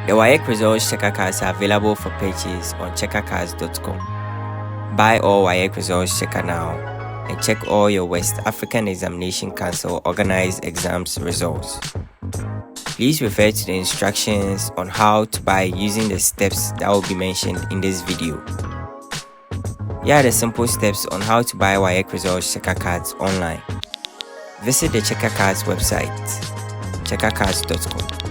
The WAEC Results Checker cards are available for purchase on checkercards.com. Buy all WAEC Results Checker now and check all your West African Examination Council organized exams results. Please refer to the instructions on how to buy using the steps that will be mentioned in this video. Here are the simple steps on how to buy WAEC Results Checker cards online. Visit the Checker Cards website, checkercards.com.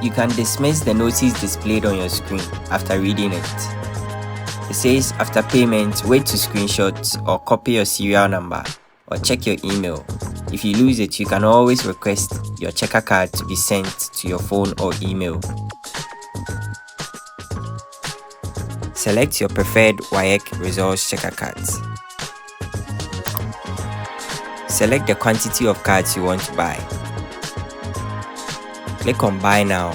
You can dismiss the notice displayed on your screen after reading it. It says, after payment, wait to screenshot or copy your serial number or check your email. If you lose it, you can always request your checker card to be sent to your phone or email. Select your preferred WAEC Results Checker cards. Select the quantity of cards you want to buy. Click on Buy Now.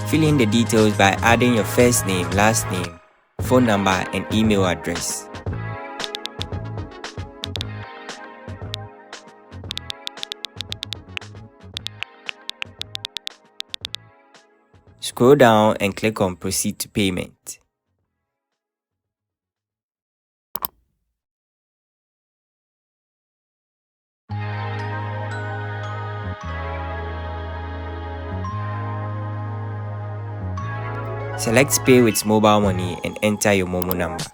Fill in the details by adding your first name, last name, phone number, and email address. Scroll down and click on Proceed to Payment. Select Pay with Mobile Money and enter your MoMo number.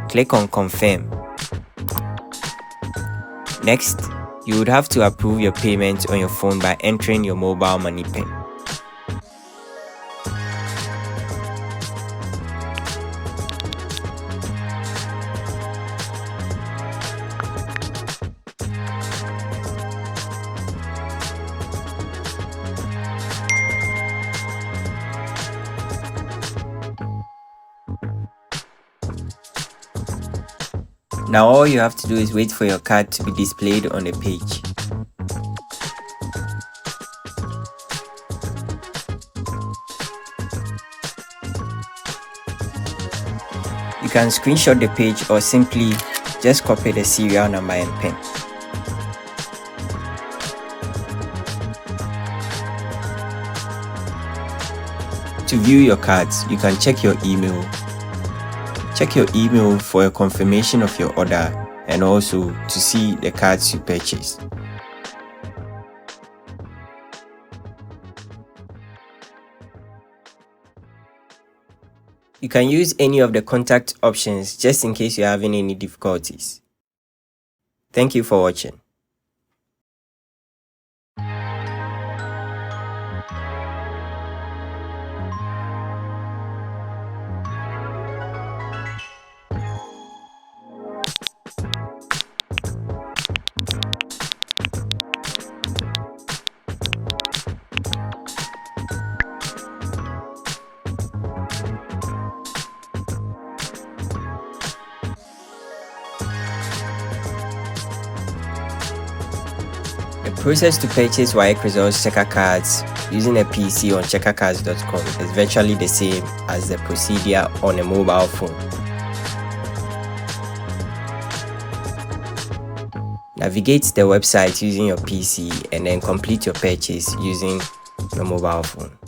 Click on Confirm. Next, you would have to approve your payment on your phone by entering your mobile money PIN. Now all you have to do is wait for your card to be displayed on the page. You can screenshot the page or simply just copy the serial number and PIN. To view your cards, you can check your email. Check your email for a confirmation of your order and also to see the cards you purchased. You can use any of the contact options just in case you're having any difficulties. Thank you for watching. The process to purchase WAEC Results Checker cards using a PC on checkercards.com is virtually the same as the procedure on a mobile phone. Navigate the website using your PC and then complete your purchase using your mobile phone.